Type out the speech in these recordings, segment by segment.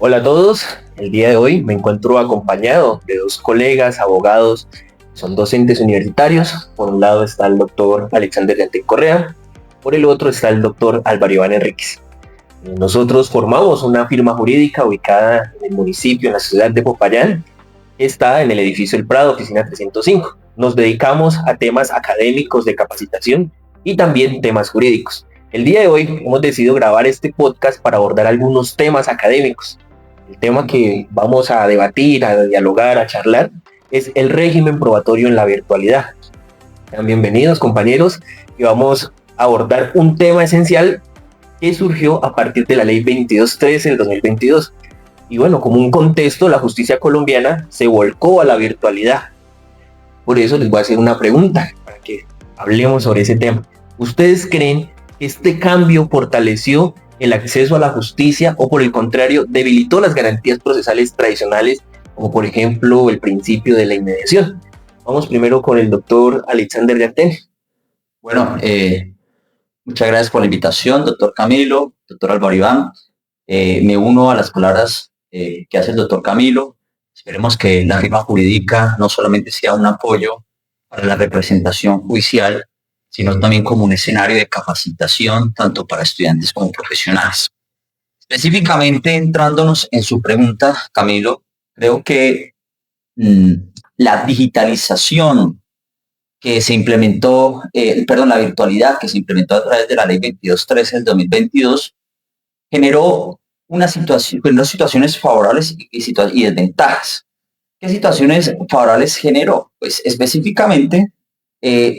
Hola a todos, el día de hoy me encuentro acompañado de dos colegas, abogados, son docentes universitarios. Por un lado está el doctor Alexander Yantén Correa, por el otro está el doctor Álvaro Iván Enríquez. Nosotros formamos una firma jurídica ubicada en el municipio, en la ciudad de Popayán, que está en el edificio El Prado, oficina 305. Nos dedicamos a temas académicos de capacitación y también temas jurídicos. El día de hoy hemos decidido grabar este podcast para abordar algunos temas académicos. El tema que vamos a debatir, a dialogar, a charlar, es el régimen probatorio en la virtualidad. Sean bienvenidos, compañeros, y vamos a abordar un tema esencial que surgió a partir de la ley 2213 del 2022. Y bueno, como un contexto, la justicia colombiana se volcó a la virtualidad. Por eso les voy a hacer una pregunta para que hablemos sobre ese tema. ¿Ustedes creen que este cambio fortaleció el acceso a la justicia o por el contrario debilitó las garantías procesales tradicionales, como por ejemplo el principio de la inmediación? Vamos primero con el doctor Alexander Yantén. Bueno, muchas gracias por la invitación, doctor Camilo, doctor Álvaro Iván. Me uno a las palabras que hace el doctor Camilo. Esperemos que la firma jurídica no solamente sea un apoyo para la representación judicial, sino también como un escenario de capacitación tanto para estudiantes como profesionales. Específicamente, entrándonos en su pregunta, Camilo, creo que la digitalización que se implementó, la virtualidad que se implementó a través de la ley 2213 del 2022, generó unas situaciones favorables y desventajas. ¿Qué situaciones favorables generó? Pues específicamente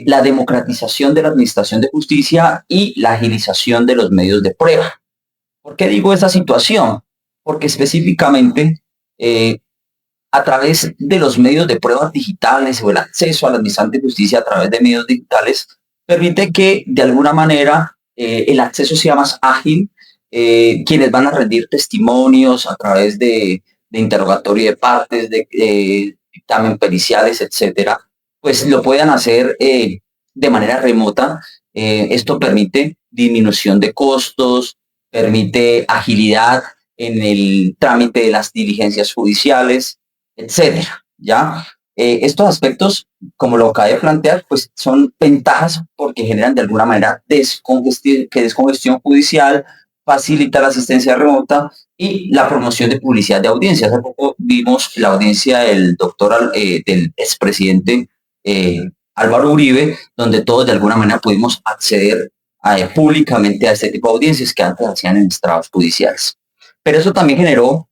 la democratización de la administración de justicia y la agilización de los medios de prueba. ¿Por qué digo esa situación? Porque específicamente a través de los medios de pruebas digitales o el acceso a la administración de justicia a través de medios digitales, permite que de alguna manera el acceso sea más ágil. Quienes van a rendir testimonios a través de interrogatorio de partes, de dictamen periciales, etcétera, pues lo puedan hacer de manera remota. Esto permite disminución de costos, permite agilidad en el trámite de las diligencias judiciales, etcétera, ¿ya? Estos aspectos, como lo acabé de plantear, pues son ventajas porque generan de alguna manera descongestión judicial, facilita la asistencia remota y la promoción de publicidad de audiencias. Hace poco vimos la audiencia del del expresidente Álvaro Uribe, donde todos de alguna manera pudimos acceder públicamente a este tipo de audiencias que antes hacían en estrados judiciales. Pero eso también generó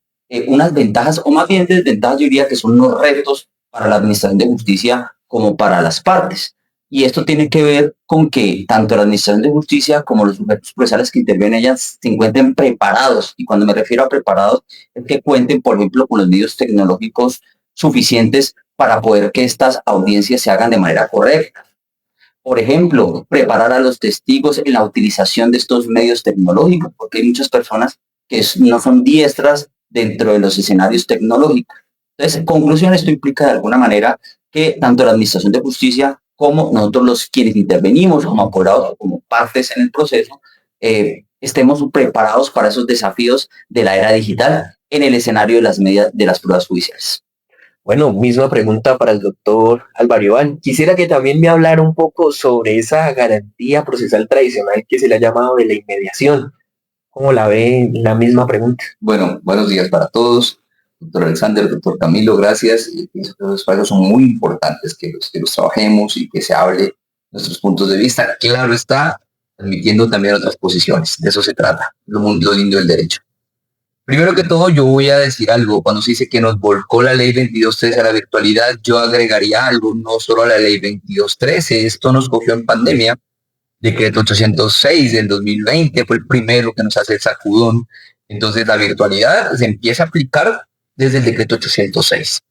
unas ventajas, o más bien desventajas, yo diría que son unos retos para la administración de justicia como para las partes. Y esto tiene que ver con que tanto la administración de justicia como los sujetos procesales que intervienen en ellas se encuentren preparados. Y cuando me refiero a preparados, es que cuenten, por ejemplo, con los medios tecnológicos suficientes para poder que estas audiencias se hagan de manera correcta. Por ejemplo, preparar a los testigos en la utilización de estos medios tecnológicos, porque hay muchas personas que no son diestras dentro de los escenarios tecnológicos. Entonces, en conclusión, esto implica de alguna manera que tanto la administración de justicia como nosotros los quienes intervenimos como apoderados o como partes en el proceso, estemos preparados para esos desafíos de la era digital en el escenario de las pruebas judiciales. Bueno, misma pregunta para el doctor Álvaro Iván. Quisiera que también me hablara un poco sobre esa garantía procesal tradicional que se le ha llamado de la inmediación. ¿Cómo la ve? La misma pregunta. Bueno, buenos días para todos. Doctor Alexander, doctor Camilo, gracias. Estos espacios son muy importantes que los trabajemos y que se hable nuestros puntos de vista. Claro está, admitiendo también otras posiciones. De eso se trata, lo lindo del derecho. Primero que todo, yo voy a decir algo. Cuando se dice que nos volcó la ley 2213 a la virtualidad, yo agregaría algo, no solo a la ley 2213. Esto nos cogió en pandemia. Decreto 806 del 2020 fue el primero que nos hace el sacudón. Entonces la virtualidad se empieza a aplicar desde el decreto 806.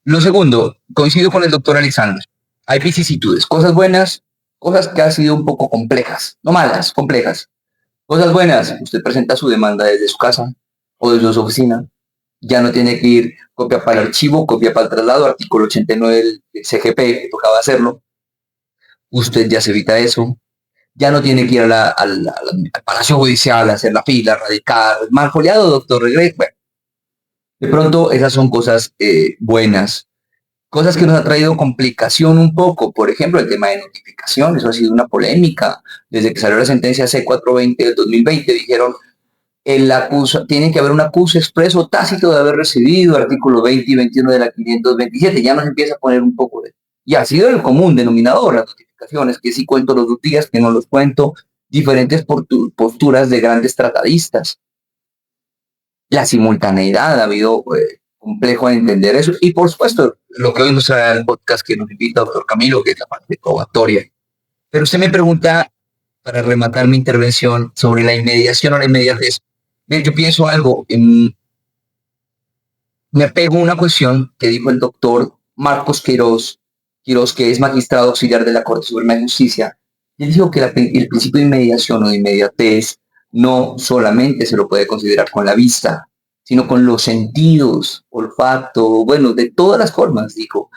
Lo segundo, coincido con el doctor Alexander. Hay vicisitudes, cosas buenas, cosas que han sido un poco complejas, no malas, complejas. Cosas buenas, usted presenta su demanda desde su casa o desde su oficina. Ya no tiene que ir copia para el archivo, copia para el traslado, artículo 89 del CGP, que tocaba hacerlo. Usted ya se evita eso. Ya no tiene que ir al Palacio Judicial a hacer la fila, radicar, mal foliado, doctor, regrese. Bueno, De pronto esas son cosas buenas. Cosas que nos ha traído complicación un poco, por ejemplo, el tema de notificación, eso ha sido una polémica. Desde que salió la sentencia C420 del 2020, dijeron, tiene que haber un acuso expreso tácito de haber recibido, artículo 20 y 21 de la 527, ya nos empieza a poner un poco de... Y ha sido el común denominador, las notificaciones, que sí cuento los 2 días, que no los cuento, diferentes posturas de grandes tratadistas. La simultaneidad, ha habido complejo de entender eso, y por supuesto, lo que hoy nos trae el podcast que nos invita doctor Camilo, que es la parte probatoria. Pero usted me pregunta, para rematar mi intervención, sobre la inmediación o la inmediatez. Yo pienso algo, me apego a una cuestión que dijo el doctor Marcos Quirós, que es magistrado auxiliar de la Corte Suprema de Justicia. Él dijo que el principio de inmediación o de inmediatez no solamente se lo puede considerar con la vista, sino con los sentidos, olfato, bueno, de todas las formas, dijo.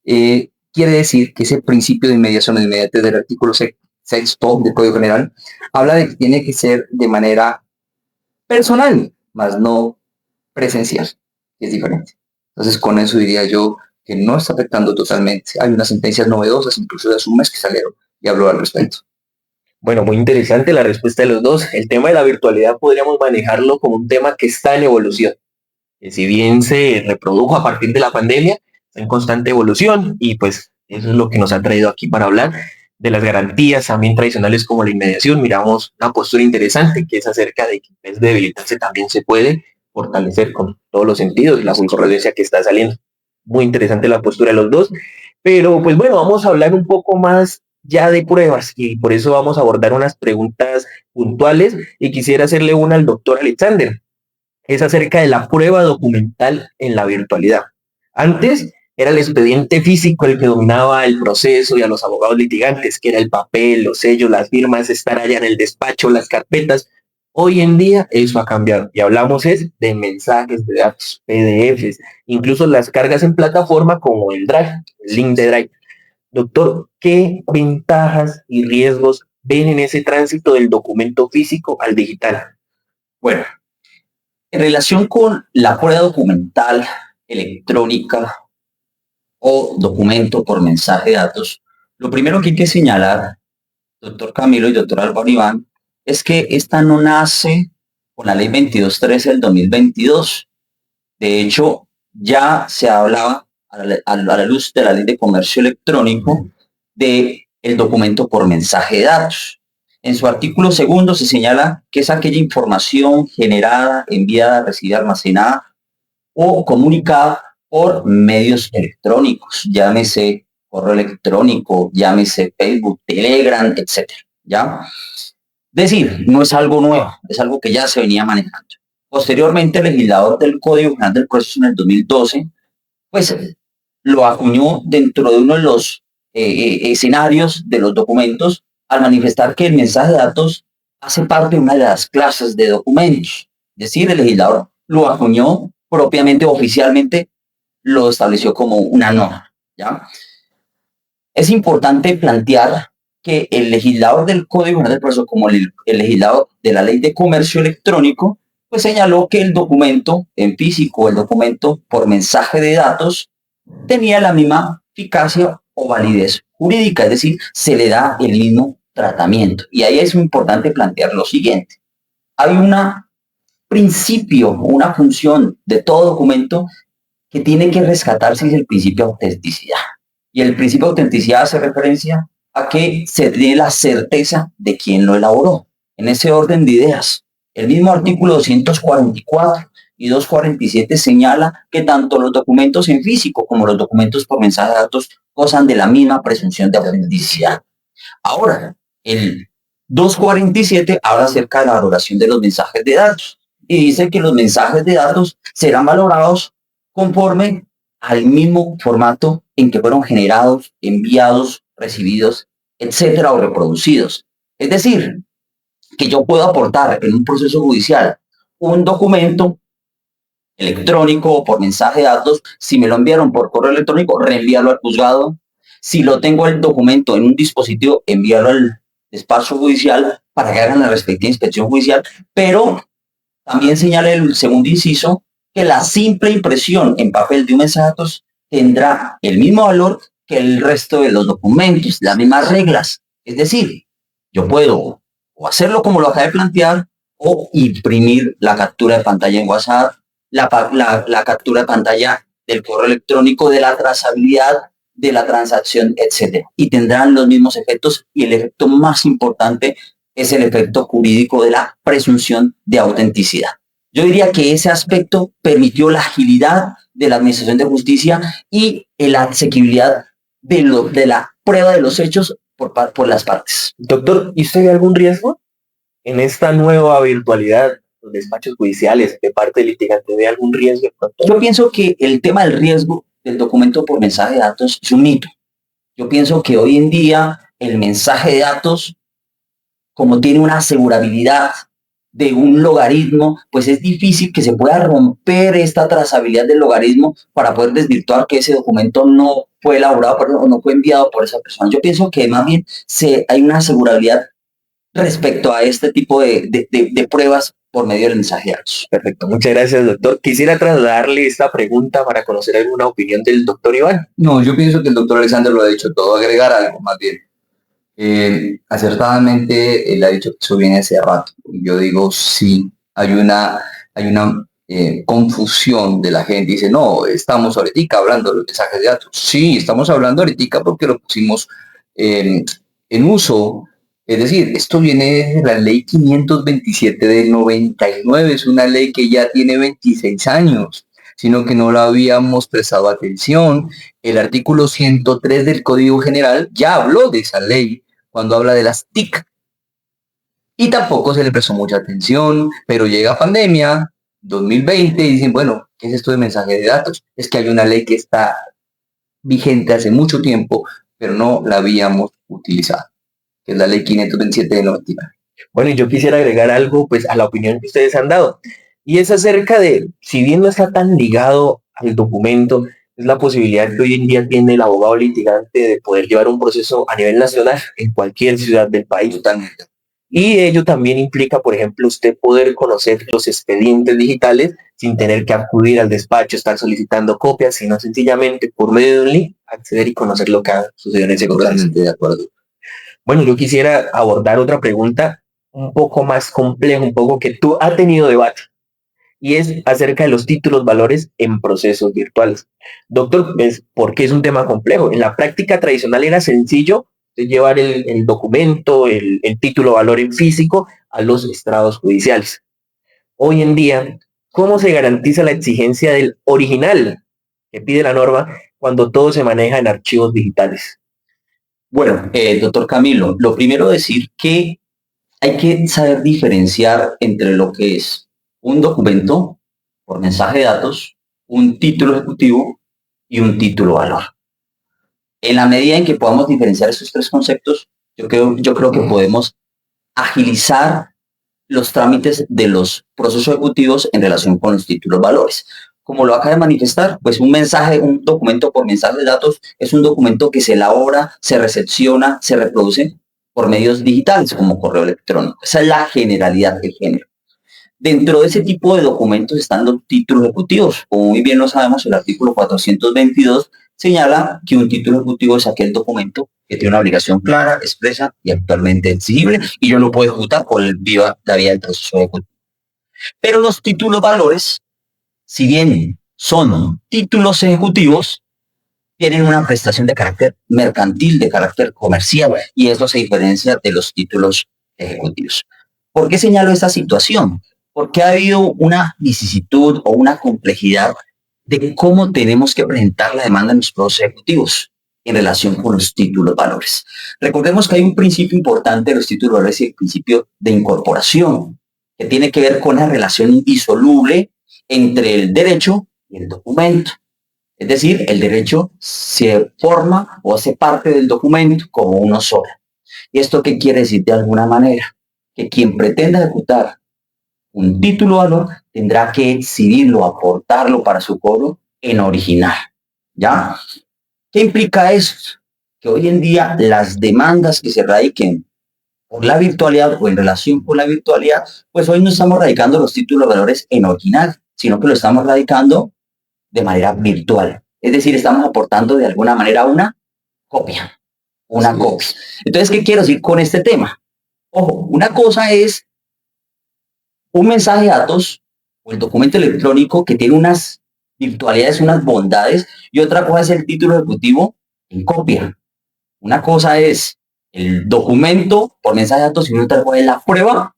Quiere decir que ese principio de inmediación o de inmediatez del artículo sexto del Código General habla de que tiene que ser de manera personal, más no presencial, que es diferente. Entonces, con eso diría yo que no está afectando totalmente. Hay unas sentencias novedosas, incluso de hace un mes, que salieron y habló al respecto. Bueno, muy interesante la respuesta de los dos. El tema de la virtualidad podríamos manejarlo como un tema que está en evolución. Que si bien se reprodujo a partir de la pandemia, está en constante evolución y pues eso es lo que nos ha traído aquí para hablar de las garantías también tradicionales como la inmediación. Miramos una postura interesante que es acerca de que en vez de debilitarse también se puede fortalecer con todos los sentidos la jurisprudencia que está saliendo. Muy interesante la postura de los dos, pero pues bueno, vamos a hablar un poco más ya de pruebas y por eso vamos a abordar unas preguntas puntuales y quisiera hacerle una al doctor Alexander. Es acerca de la prueba documental en la virtualidad. Antes era el expediente físico el que dominaba el proceso y a los abogados litigantes, que era el papel, los sellos, las firmas, estar allá en el despacho, las carpetas. Hoy en día eso ha cambiado y hablamos de mensajes, de datos, PDFs, incluso las cargas en plataforma como el Drive, el link de Drive. Doctor, ¿qué ventajas y riesgos ven en ese tránsito del documento físico al digital? Bueno, en relación con la prueba documental electrónica o documento por mensaje de datos, lo primero que hay que señalar, doctor Camilo y doctor Álvaro Iván, es que esta no nace con la ley 2213 del 2022. De hecho, ya se hablaba a la luz de la ley de comercio electrónico de el documento por mensaje de datos. En su artículo segundo se señala que es aquella información generada, enviada, recibida, almacenada o comunicada por medios electrónicos, llámese correo electrónico, llámese Facebook, Telegram, etcétera, ¿ya? Es decir, no es algo nuevo, es algo que ya se venía manejando. Posteriormente, el legislador del Código General del Proceso en el 2012, pues lo acuñó dentro de uno de los escenarios de los documentos al manifestar que el mensaje de datos hace parte de una de las clases de documentos. Es decir, el legislador lo acuñó propiamente, oficialmente, lo estableció como una norma, ¿ya? Es importante plantear que el legislador del Código General del Proceso, como el legislador de la Ley de Comercio Electrónico, pues señaló que el documento en físico, el documento por mensaje de datos, tenía la misma eficacia o validez jurídica, es decir, se le da el mismo tratamiento. Y ahí es importante plantear lo siguiente. Hay un principio, una función de todo documento que tiene que rescatarse, es el principio de autenticidad. Y el principio de autenticidad hace referencia a que se tiene la certeza de quién lo elaboró. En ese orden de ideas, el mismo artículo 244 y 247 señala que tanto los documentos en físico como los documentos por mensaje de datos gozan de la misma presunción de autenticidad. Ahora, el 247 habla acerca de la valoración de los mensajes de datos y dice que los mensajes de datos serán valorados conforme al mismo formato en que fueron generados, enviados, recibidos, etcétera, o reproducidos. Es decir, que yo puedo aportar en un proceso judicial un documento electrónico o por mensaje de datos, si me lo enviaron por correo electrónico, reenviarlo al juzgado. Si lo tengo el documento en un dispositivo, enviarlo al despacho judicial para que hagan la respectiva inspección judicial, pero también señala el segundo inciso que la simple impresión en papel de un mensaje de datos tendrá el mismo valor que el resto de los documentos, las mismas reglas. Es decir, yo puedo o hacerlo como lo acabé de plantear o imprimir la captura de pantalla en WhatsApp, la captura de pantalla del correo electrónico, de la trazabilidad de la transacción, etcétera. Y tendrán los mismos efectos y el efecto más importante es el efecto jurídico de la presunción de autenticidad. Yo diría que ese aspecto permitió la agilidad de la administración de justicia y la asequibilidad de la prueba de los hechos por las partes. Doctor, ¿y usted ve algún riesgo en esta nueva virtualidad, los despachos judiciales de parte del litigante? ¿Ve algún riesgo? Yo pienso que el tema del riesgo del documento por mensaje de datos es un mito. Yo pienso que hoy en día el mensaje de datos, como tiene una asegurabilidad de un logaritmo, pues es difícil que se pueda romper esta trazabilidad del logaritmo para poder desvirtuar que ese documento no fue elaborado o no fue enviado por esa persona. Yo pienso que más bien hay una asegurabilidad respecto a este tipo de pruebas por medio del mensaje de datos. Perfecto, muchas gracias, doctor. Quisiera trasladarle esta pregunta para conocer alguna opinión del doctor Iván. No, yo pienso que el doctor Alexander lo ha dicho todo. Agregar algo, más bien. Acertadamente, él ha dicho que eso viene hace rato. Yo digo, sí, hay una confusión de la gente. Dice, no, estamos ahorita hablando de los mensajes de datos. Sí, estamos hablando ahorita porque lo pusimos en uso. Es decir, esto viene de la ley 527 del 99, es una ley que ya tiene 26 años, sino que no la habíamos prestado atención. El artículo 103 del Código General ya habló de esa ley cuando habla de las TIC. Y tampoco se le prestó mucha atención, pero llega pandemia, 2020, y dicen, bueno, ¿qué es esto de mensaje de datos? Es que hay una ley que está vigente hace mucho tiempo, pero no la habíamos utilizado, que es la ley 527 del 99. Bueno, y yo quisiera agregar algo pues a la opinión que ustedes han dado, y es acerca de, si bien no está tan ligado al documento, es la posibilidad que hoy en día tiene el abogado litigante de poder llevar un proceso a nivel nacional en cualquier ciudad del país. Totalmente. Y ello también implica, por ejemplo, usted poder conocer los expedientes digitales sin tener que acudir al despacho, estar solicitando copias, sino sencillamente por medio de un link acceder y conocer lo que ha sucedido en ese proceso. Totalmente de acuerdo. Bueno, yo quisiera abordar otra pregunta un poco más compleja, un poco que tú has tenido debate, y es acerca de los títulos valores en procesos virtuales. Doctor, ¿por qué es un tema complejo? En la práctica tradicional era sencillo llevar el documento, el título valor en físico a los estrados judiciales. Hoy en día, ¿cómo se garantiza la exigencia del original que pide la norma cuando todo se maneja en archivos digitales? Bueno, doctor Camilo, lo primero decir que hay que saber diferenciar entre lo que es un documento por mensaje de datos, un título ejecutivo y un título valor. En la medida en que podamos diferenciar esos tres conceptos, yo creo que podemos agilizar los trámites de los procesos ejecutivos en relación con los títulos valores. Como lo acaba de manifestar, pues un documento por mensaje de datos es un documento que se elabora, se recepciona, se reproduce por medios digitales como correo electrónico. Esa es la generalidad del género. Dentro de ese tipo de documentos están los títulos ejecutivos. Como muy bien lo sabemos, el artículo 422 señala que un título ejecutivo es aquel documento que tiene una obligación clara, expresa y actualmente exigible, y yo lo puedo ejecutar por la vía del proceso ejecutivo. Pero los títulos valores, si bien son títulos ejecutivos, tienen una prestación de carácter mercantil, de carácter comercial, y eso se diferencia de los títulos ejecutivos. ¿Por qué señalo esta situación? Porque ha habido una vicisitud o una complejidad de cómo tenemos que presentar la demanda en los procesos ejecutivos en relación con los títulos valores. Recordemos que hay un principio importante de los títulos valores y el principio de incorporación, que tiene que ver con la relación indisoluble entre el derecho y el documento. Es decir, el derecho se forma o hace parte del documento como uno solo. ¿Y esto qué quiere decir de alguna manera? Que quien pretenda ejecutar un título valor tendrá que exhibirlo, aportarlo para su cobro en original. ¿Ya? ¿Qué implica eso? Que hoy en día las demandas que se radiquen por la virtualidad o en relación con la virtualidad, pues hoy no estamos radicando los títulos valores en original, sino que lo estamos radicando de manera virtual. Es decir, estamos aportando de alguna manera una copia. Entonces, ¿qué quiero decir con este tema? Ojo, una cosa es un mensaje de datos o el documento electrónico que tiene unas virtualidades, unas bondades, y otra cosa es el título ejecutivo en copia. Una cosa es el documento por mensaje de datos y otra cosa es la prueba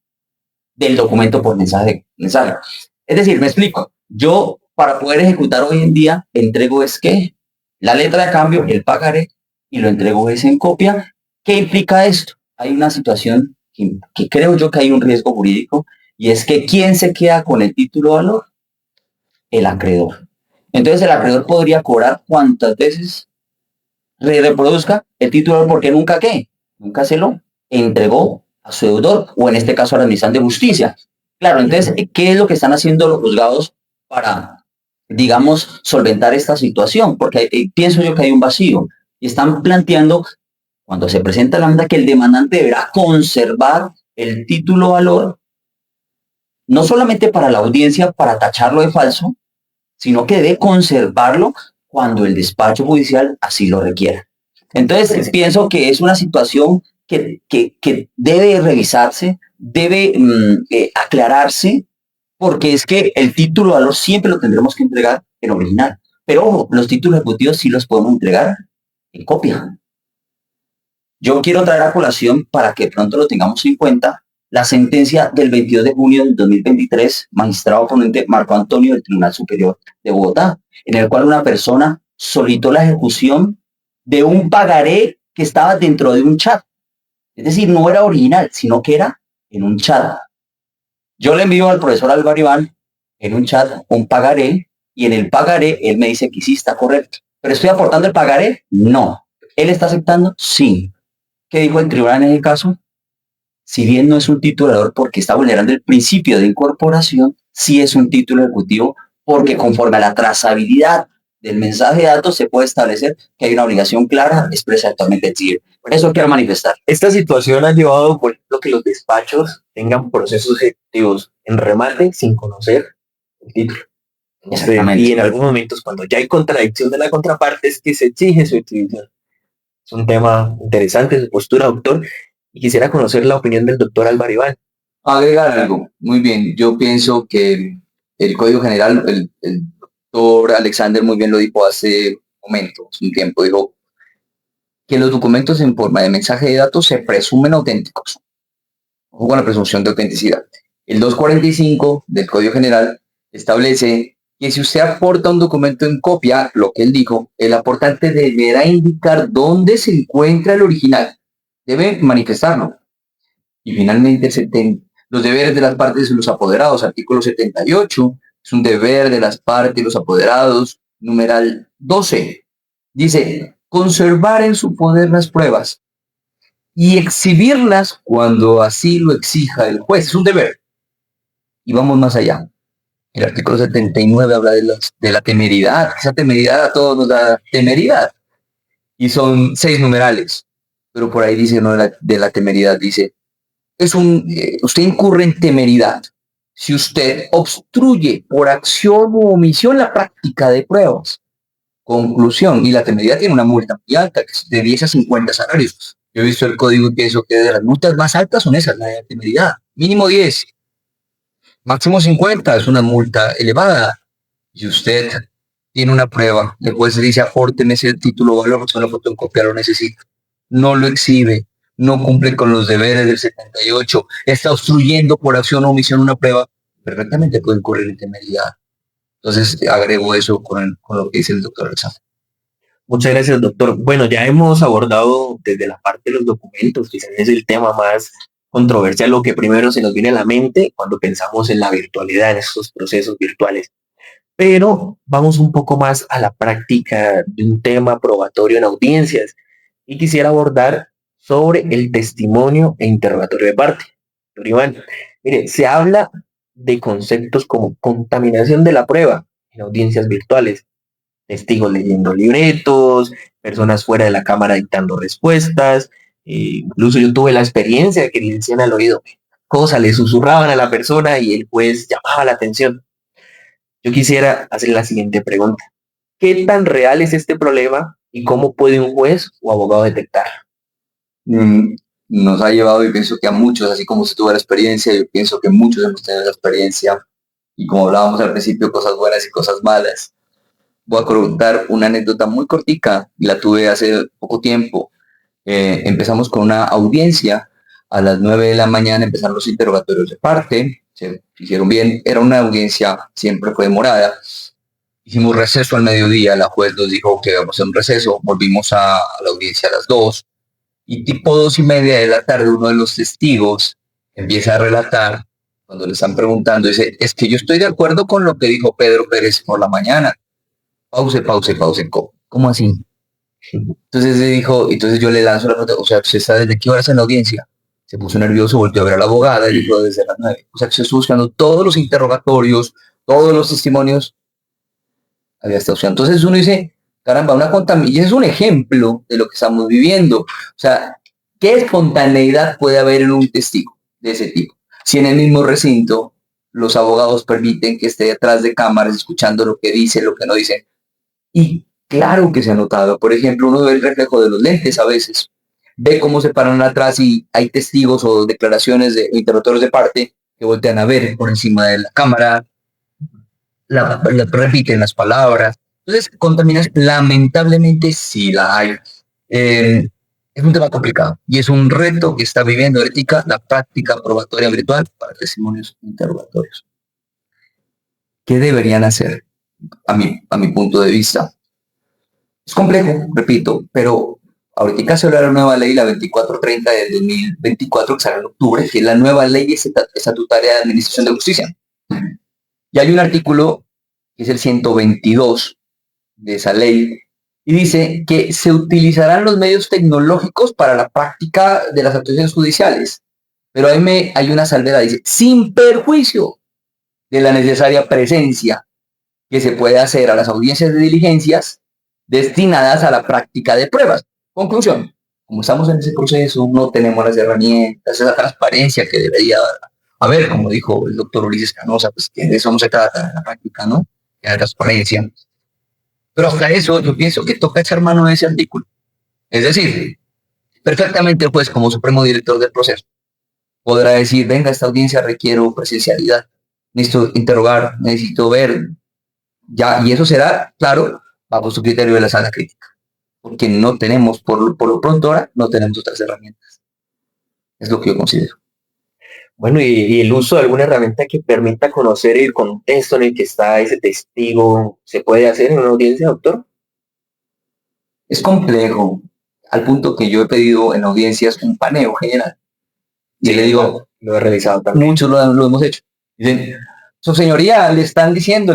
del documento por mensaje. Es decir, me explico. Yo, para poder ejecutar hoy en día, entrego es que la letra de cambio, el pagaré, y lo entrego es en copia. ¿Qué implica esto? Hay una situación que creo yo que hay un riesgo jurídico, y es que ¿quién se queda con el título de valor? El acreedor. Entonces el acreedor podría cobrar cuantas veces reproduzca el título de valor, porque nunca se lo entregó a su deudor, o en este caso a la Administración de Justicia. Claro, entonces, ¿qué es lo que están haciendo los juzgados para, digamos, solventar esta situación? Porque pienso yo que hay un vacío, y están planteando, cuando se presenta la demanda, que el demandante deberá conservar el título de valor, no solamente para la audiencia, para tacharlo de falso, sino que debe conservarlo cuando el despacho judicial así lo requiera. Entonces, pienso que es una situación que debe revisarse, debe aclararse, porque es que el título de valor siempre lo tendremos que entregar en original. Pero ojo, los títulos ejecutivos sí los podemos entregar en copia. Yo quiero traer a colación, para que pronto lo tengamos en cuenta, la sentencia del 22 de junio del 2023, magistrado ponente Marco Antonio del Tribunal Superior de Bogotá, en el cual una persona solicitó la ejecución de un pagaré que estaba dentro de un chat. Es decir, no era original, sino que era en un chat. Yo le envío al profesor Álvaro Iván en un chat un pagaré, y en el pagaré él me dice que sí está correcto. ¿Pero estoy aportando el pagaré? No. ¿Él está aceptando? Sí. ¿Qué dijo el tribunal en ese caso? Si bien no es un titulador porque está vulnerando el principio de incorporación, sí es un título ejecutivo, porque conforme a la trazabilidad del mensaje de datos se puede establecer que hay una obligación clara, expresa actualmente exigir. Por eso quiero manifestar. Esta situación ha llevado, por ejemplo, que los despachos tengan procesos ejecutivos en remate sin conocer el título. Y en algunos momentos, cuando ya hay contradicción de la contraparte, es que se exige su exhibición. Es un tema interesante su postura, doctor, y quisiera conocer la opinión del doctor Álvaro Iván. Agregar algo. Muy bien, yo pienso que el Código General, el doctor Alexander muy bien lo dijo hace un tiempo, dijo que los documentos en forma de mensaje de datos se presumen auténticos, o con la presunción de autenticidad. El 245 del Código General establece que si usted aporta un documento en copia, lo que él dijo, el aportante deberá indicar dónde se encuentra el original. Debe manifestarlo. Y finalmente, los deberes de las partes y los apoderados, artículo 78, es un deber de las partes y los apoderados, numeral 12. Dice, conservar en su poder las pruebas y exhibirlas cuando así lo exija el juez. Es un deber. Y vamos más allá. El artículo 79 habla de la temeridad. Esa temeridad a todos nos da temeridad. Y son 6 numerales. Pero por ahí dice, no de la temeridad, dice, usted incurre en temeridad si usted obstruye por acción u omisión la práctica de pruebas. Conclusión, y la temeridad tiene una multa muy alta, que es de 10 a 50 salarios. Yo he visto el código y pienso que de las multas más altas son esas, la de temeridad. Mínimo 10, máximo 50, es una multa elevada. Si usted tiene una prueba, el juez dice, apórteme ese título o valor, porque una fotocopia lo necesita. No lo exhibe, no cumple con los deberes del 78, está obstruyendo por acción o omisión una prueba, perfectamente puede incurrir en temeridad. Entonces, agrego eso con lo que dice el doctor Alexander. Muchas gracias, doctor. Bueno, ya hemos abordado desde la parte de los documentos, quizás es el tema más controversial, lo que primero se nos viene a la mente cuando pensamos en la virtualidad, en estos procesos virtuales. Pero vamos un poco más a la práctica de un tema probatorio en audiencias, y quisiera abordar sobre el testimonio e interrogatorio de parte. Doctor Iván, mire, se habla de conceptos como contaminación de la prueba en audiencias virtuales, testigos leyendo libretos, personas fuera de la cámara dictando respuestas. Incluso yo tuve la experiencia de que le decían al oído cosas, le susurraban a la persona y el juez llamaba la atención. Yo quisiera hacer la siguiente pregunta. ¿Qué tan real es este problema y cómo puede un juez o abogado detectar? Mm, Nos ha llevado, y pienso que a muchos, así como usted tuvo la experiencia, yo pienso que muchos hemos tenido la experiencia, y como hablábamos al principio, cosas buenas y cosas malas. Voy a contar una anécdota muy cortica, y la tuve hace poco tiempo. Empezamos con una audiencia, a las 9 de la mañana empezaron los interrogatorios de parte, se hicieron bien, era una audiencia, siempre fue demorada. Hicimos receso al mediodía, la juez nos dijo que íbamos a hacer un receso, volvimos a la audiencia a las 2, y tipo 2:30 de la tarde uno de los testigos empieza a relatar, cuando le están preguntando, dice, es que yo estoy de acuerdo con lo que dijo Pedro Pérez por la mañana. Pause, pause, pause. ¿Cómo así? Entonces le dijo, entonces yo le lanzo la pregunta, o sea, ¿usted está desde qué horas en la audiencia? Se puso nervioso, volvió a ver a la abogada y dijo desde las 9. O sea, que se estuvo buscando todos los interrogatorios, todos los testimonios, había esta opción. Entonces uno dice, caramba, una contaminación, y es un ejemplo de lo que estamos viviendo. O sea, ¿qué espontaneidad puede haber en un testigo de ese tipo? Si en el mismo recinto los abogados permiten que esté detrás de cámaras escuchando lo que dice, lo que no dice. Y claro que se ha notado. Por ejemplo, uno ve el reflejo de los lentes a veces. Ve cómo se paran atrás y hay testigos o declaraciones de interrogatoриos de parte que voltean a ver por encima de la cámara, repiten las palabras. Entonces, contaminación, lamentablemente sí la hay. Es un tema complicado y es un reto que está viviendo ética la práctica probatoria virtual para testimonios interrogatorios. ¿Qué deberían hacer? A mi punto de vista, es complejo, repito, pero ahorita se habla de la nueva ley, la 2430 de 2024, que sale en octubre, que es la nueva ley estatutaria de administración de justicia. Y hay un artículo, que es el 122 de esa ley, y dice que se utilizarán los medios tecnológicos para la práctica de las actuaciones judiciales. Pero hay una salvedad, dice, sin perjuicio de la necesaria presencia que se puede hacer a las audiencias de diligencias destinadas a la práctica de pruebas. Conclusión, como estamos en ese proceso, no tenemos las herramientas, esa transparencia que debería haber, como dijo el doctor Ulises Canosa, pues que de eso no se trata en la práctica, ¿no? Que hay transparencia. Pero hasta eso yo pienso que toca echar mano de ese artículo. Es decir, perfectamente el juez, como supremo director del proceso, podrá decir, venga, esta audiencia requiero presencialidad, necesito interrogar, necesito ver, ya, y eso será, claro, bajo su criterio de la sala crítica, porque no tenemos, por lo pronto ahora, no tenemos otras herramientas. Es lo que yo considero. Bueno, y el uso de alguna herramienta que permita conocer el contexto en el que está ese testigo, ¿se puede hacer en una audiencia, doctor? Es complejo, al punto que yo he pedido en audiencias un paneo general. Y Sí, le digo, lo he realizado también. muchos lo hemos hecho. Dicen, su señoría, le están diciendo,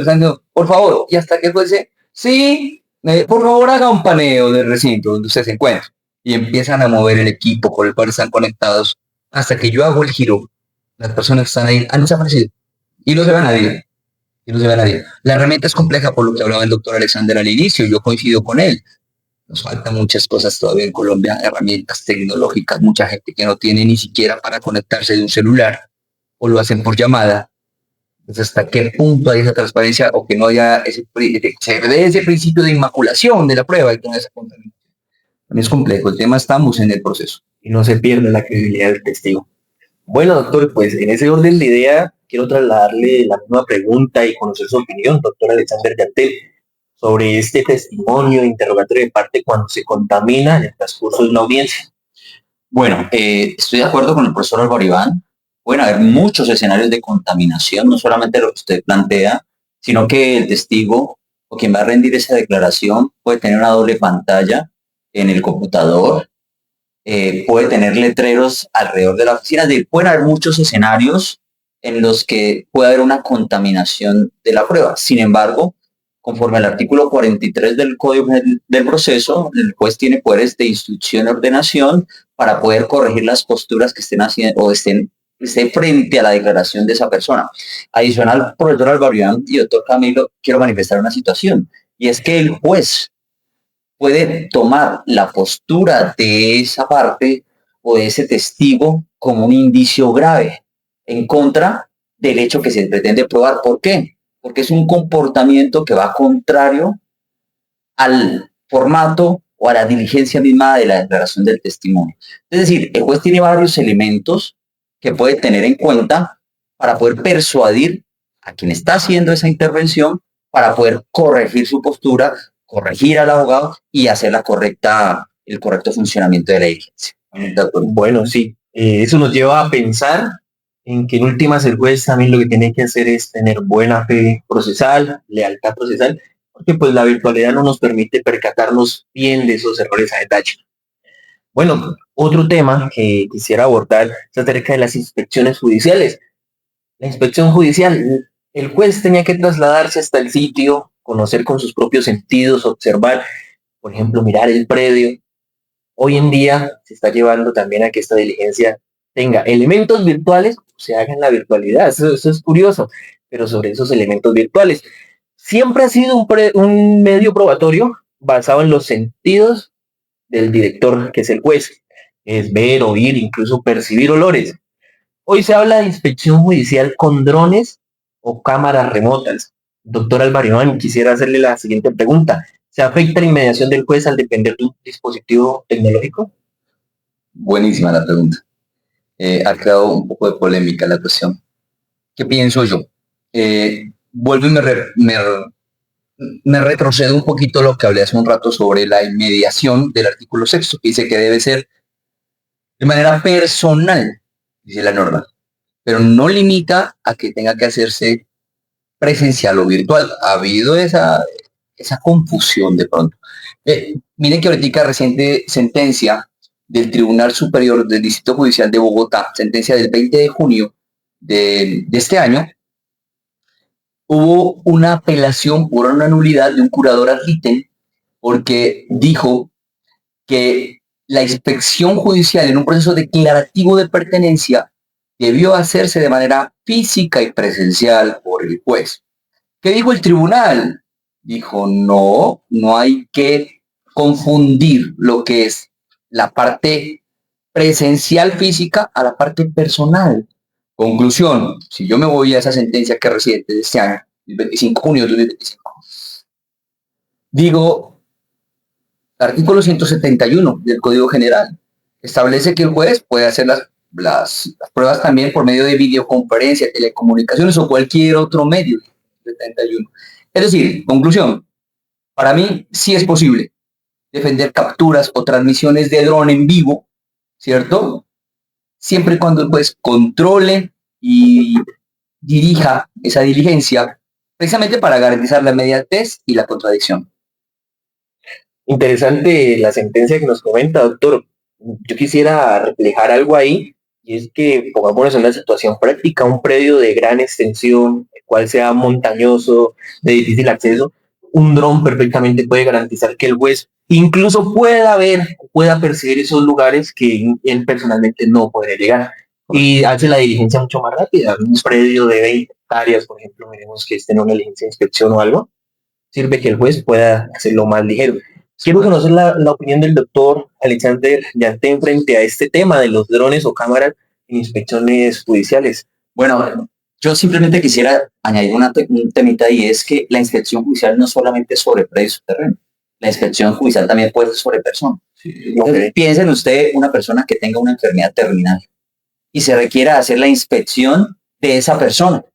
por favor, y hasta que el juez dice, sí, por favor haga un paneo del recinto donde usted se encuentra. Y empiezan a mover el equipo por el cual están conectados, hasta que yo hago el giro. Las personas que están ahí han desaparecido. Y no se ve a nadie. Y no se ve a nadie. La herramienta es compleja por lo que hablaba el doctor Alexander al inicio, yo coincido con él. Nos faltan muchas cosas todavía en Colombia, herramientas tecnológicas, mucha gente que no tiene ni siquiera para conectarse de un celular o lo hacen por llamada. Entonces, ¿hasta qué punto hay esa transparencia o que no haya ese principio de inmaculación de la prueba y toda esa contaminación? Es complejo, el tema estamos en el proceso. Y no se pierde la credibilidad del testigo. Bueno, doctor, pues en ese orden de idea quiero trasladarle la misma pregunta y conocer su opinión, doctor Alexander Yantel, sobre este testimonio interrogatorio de parte cuando se contamina en el transcurso de una audiencia. Bueno, estoy de acuerdo con el profesor Álvaro Iván. Pueden haber muchos escenarios de contaminación, no solamente lo que usted plantea, sino que el testigo o quien va a rendir esa declaración puede tener una doble pantalla en el computador, puede tener letreros alrededor de la oficina. Pueden haber muchos escenarios en los que puede haber una contaminación de la prueba. Sin embargo, conforme al artículo 43 del Código del Proceso, el juez tiene poderes de instrucción y ordenación para poder corregir las posturas que estén haciendo o estén frente a la declaración de esa persona. Adicional, profesor Álvaro Iván y doctor Camilo, quiero manifestar una situación, y es que el juez puede tomar la postura de esa parte o de ese testigo como un indicio grave en contra del hecho que se pretende probar. ¿Por qué? porque es un comportamiento que va contrario al formato o a la diligencia misma de la declaración del testimonio. Es decir, el juez tiene varios elementos que puede tener en cuenta para poder persuadir a quien está haciendo esa intervención, para poder corregir su postura, corregir al abogado y hacer el correcto funcionamiento de la diligencia. Bueno, sí, eso nos lleva a pensar en que en últimas el juez también lo que tiene que hacer es tener buena fe procesal, lealtad procesal, porque pues la virtualidad no nos permite percatarnos bien de esos errores a detalle. Bueno, otro tema que quisiera abordar es acerca de las inspecciones judiciales. La inspección judicial, el juez tenía que trasladarse hasta el sitio, conocer con sus propios sentidos, observar, por ejemplo, mirar el predio. Hoy en día se está llevando también a que esta diligencia tenga elementos virtuales, se haga en la virtualidad. Eso es curioso, pero sobre esos elementos virtuales. Siempre ha sido un medio probatorio basado en los sentidos del director, que es el juez. Es ver, oír, incluso percibir olores. Hoy se habla de inspección judicial con drones o cámaras remotas. Doctor Alvarino, quisiera hacerle la siguiente pregunta. ¿Se afecta la inmediación del juez al depender de un dispositivo tecnológico? Buenísima la pregunta. Ha creado un poco de polémica la cuestión. ¿Qué pienso yo? Vuelvo y me retrocedo un poquito a lo que hablé hace un rato sobre la inmediación del artículo 6, que dice que debe ser de manera personal, dice la norma, pero no limita a que tenga que hacerse presencial o virtual. Ha habido esa confusión de pronto. Miren que ahorita reciente sentencia del Tribunal Superior del Distrito Judicial de Bogotá, sentencia del 20 de junio de este año, hubo una apelación por una nulidad de un curador ad litem porque dijo que la inspección judicial en un proceso declarativo de pertenencia debió hacerse de manera física y presencial por el juez. ¿Qué dijo el tribunal? Dijo, no hay que confundir lo que es la parte presencial física a la parte personal. Conclusión, si yo me voy a esa sentencia que reciente de este año, el 25 de junio de 2025, digo, artículo 171 del Código General establece que el juez puede hacer las pruebas también por medio de videoconferencia, telecomunicaciones o cualquier otro medio. 71. Es decir, conclusión, para mí sí es posible defender capturas o transmisiones de dron en vivo, ¿cierto? Siempre y cuando el juez controle y dirija esa diligencia, precisamente para garantizar la inmediatez y la contradicción. Interesante la sentencia que nos comenta, doctor. Yo quisiera reflejar algo ahí, y es que pongámonos en una situación práctica, un predio de gran extensión, el cual sea montañoso, de difícil acceso, un dron perfectamente puede garantizar que el juez incluso pueda ver, pueda percibir esos lugares que él personalmente no puede llegar. Y hace la diligencia mucho más rápida. Un predio de 20 hectáreas, por ejemplo, miremos que esté en una diligencia de inspección o algo, sirve que el juez pueda hacerlo más ligero. Quiero conocer la opinión del doctor Alexander Yantén frente a este tema de los drones o cámaras en inspecciones judiciales. Bueno, yo simplemente quisiera añadir un temita, y es que la inspección judicial no solamente es sobre predios o terreno. La inspección judicial también puede ser sobre personas. Entonces, piensen usted una persona que tenga una enfermedad terminal y se requiera hacer la inspección de esa persona.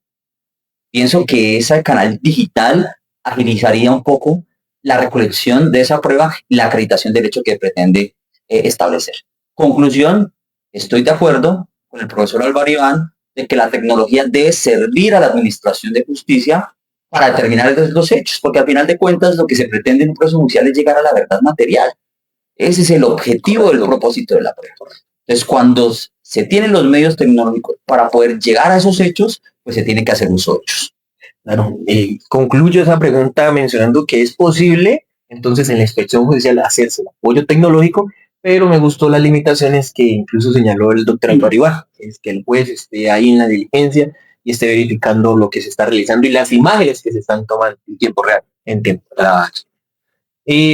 Pienso que ese canal digital agilizaría un poco la recolección de esa prueba y la acreditación del hecho que pretende establecer. Conclusión, estoy de acuerdo con el profesor Álvaro Iván de que la tecnología debe servir a la administración de justicia para determinar los hechos, porque al final de cuentas lo que se pretende en un proceso judicial es llegar a la verdad material. Ese es el objetivo del propósito de la prueba. Entonces, cuando se tienen los medios tecnológicos para poder llegar a esos hechos, pues se tiene que hacer uso de ellos. Claro, concluyo esa pregunta mencionando que es posible, entonces, en la inspección judicial hacerse el apoyo tecnológico, pero me gustó las limitaciones que incluso señaló el doctor Álvaro Iván, es que el juez esté ahí en la diligencia y esté verificando lo que se está realizando y las imágenes que se están tomando en tiempo real, en tiempo real.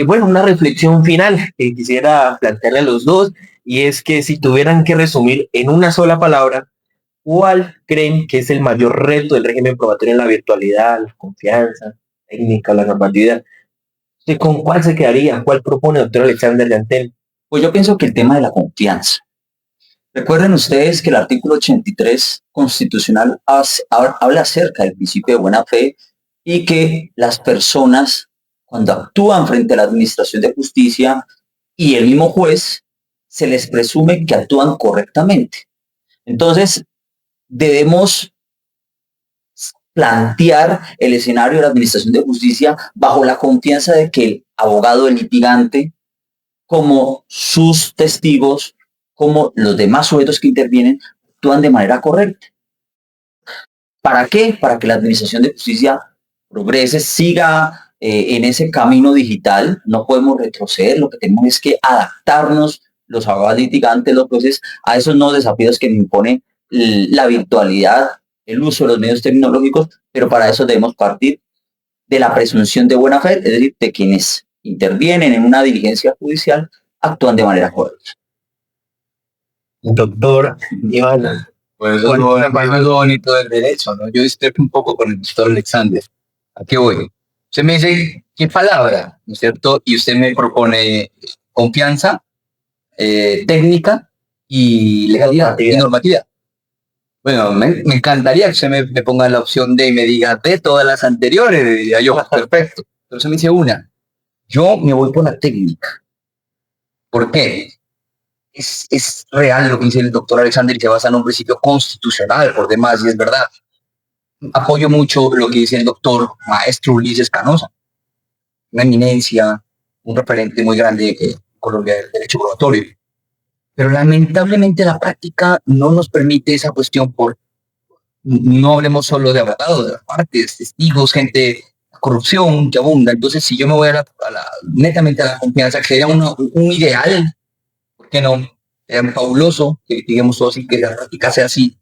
Bueno, una reflexión final que quisiera plantearle a los dos, y es que si tuvieran que resumir en una sola palabra ¿Cuál creen que es el mayor reto del régimen probatorio en la virtualidad, la confianza, técnica, la normatividad? ¿Usted con cuál se quedaría? ¿Cuál propone, doctor Alexander Yantel? Pues yo pienso que el tema de la confianza. Recuerden ustedes que el artículo 83 constitucional habla acerca del principio de buena fe y que las personas, cuando actúan frente a la administración de justicia y el mismo juez, se les presume que actúan correctamente. Entonces, debemos plantear el escenario de la administración de justicia bajo la confianza de que el abogado del litigante, como sus testigos, como los demás sujetos que intervienen, actúan de manera correcta. ¿Para qué? Para que la administración de justicia progrese, siga en ese camino digital. No podemos retroceder, lo que tenemos es que adaptarnos, los abogados litigantes, los jueces, a esos nuevos desafíos que nos impone la virtualidad, el uso de los medios tecnológicos, pero para eso debemos partir de la presunción de buena fe, es decir, de quienes intervienen en una diligencia judicial actúan de manera correcta. Doctor Iván. Pues eso es lo bonito del derecho, ¿no? Yo discrepo un poco con el doctor Alexander. ¿A qué voy? Usted me dice, ¿qué palabra? ¿No es cierto? Y usted me propone confianza, técnica y legalidad y normatividad. Bueno, me encantaría que usted me ponga la opción D y me diga de todas las anteriores, diría yo, perfecto. Pero usted me dice una. Yo me voy por la técnica. ¿Por qué? Es real lo que dice el doctor Alexander y se basa en un principio constitucional, por demás, y es verdad. Apoyo mucho lo que dice el doctor maestro Ulises Canosa, una eminencia, un referente muy grande en Colombia del derecho probatorio. Pero lamentablemente la práctica no nos permite esa cuestión no hablemos solo de abogados, de las partes, testigos, gente, corrupción que abunda. Entonces, si yo me voy netamente a la confianza, que sería un ideal, que no, es fabuloso que digamos todo así, que la práctica sea así.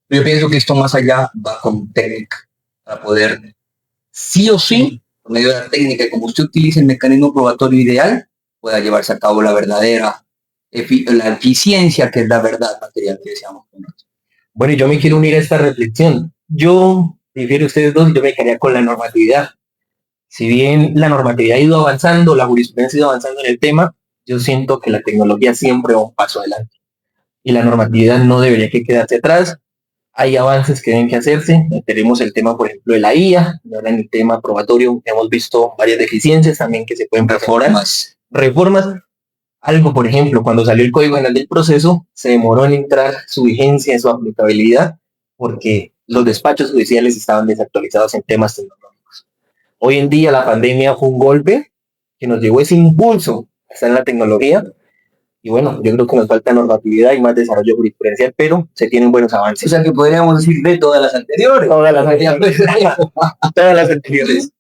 Pero yo pienso que esto más allá va con técnica, para poder, sí o sí, por medio de la técnica, y como usted utiliza el mecanismo probatorio ideal, pueda llevarse a cabo la verdadera, la eficiencia que es la verdad material que deseamos conocer. Bueno, y yo me quiero unir a esta reflexión. Yo prefiero ustedes dos, yo me quedaría con la normatividad. Si bien la normatividad ha ido avanzando, la jurisprudencia ha ido avanzando en el tema, yo siento que la tecnología siempre va un paso adelante y la normatividad no debería que quedarse atrás. Hay avances que deben que hacerse. Tenemos el tema, por ejemplo, de la IA. Ahora en el tema probatorio hemos visto varias deficiencias también que se pueden mejorar. Reformas. Algo, por ejemplo, cuando salió el Código Penal del Proceso, se demoró en entrar su vigencia, en su aplicabilidad, porque los despachos judiciales estaban desactualizados en temas tecnológicos. Hoy en día la pandemia fue un golpe que nos llevó ese impulso a estar en la tecnología. Y bueno, yo creo que nos falta normatividad y más desarrollo jurisprudencial, pero se tienen buenos avances. O sea que podríamos decir de todas las anteriores. Todas las anteriores. Todas las anteriores.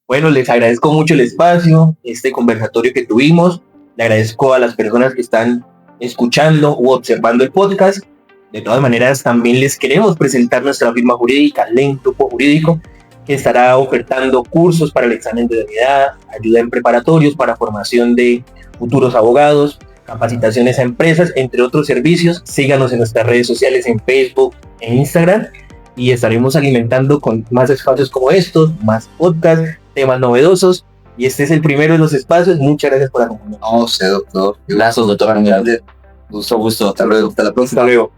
Bueno, les agradezco mucho el espacio, este conversatorio que tuvimos. Le agradezco a las personas que están escuchando u observando el podcast. De todas maneras, también les queremos presentar nuestra firma jurídica, LEN Grupo Jurídico, que estará ofertando cursos para el examen de unidad, ayuda en preparatorios para formación de futuros abogados, capacitaciones a empresas, entre otros servicios. Síganos en nuestras redes sociales, en Facebook, en Instagram, y estaremos alimentando con más espacios como estos, más podcasts, temas novedosos, y este es el primero de los espacios. Muchas gracias por acompañarnos. No sé, doctor. Gracias, doctor. Gusto. Hasta luego. Hasta la próxima. Hasta luego.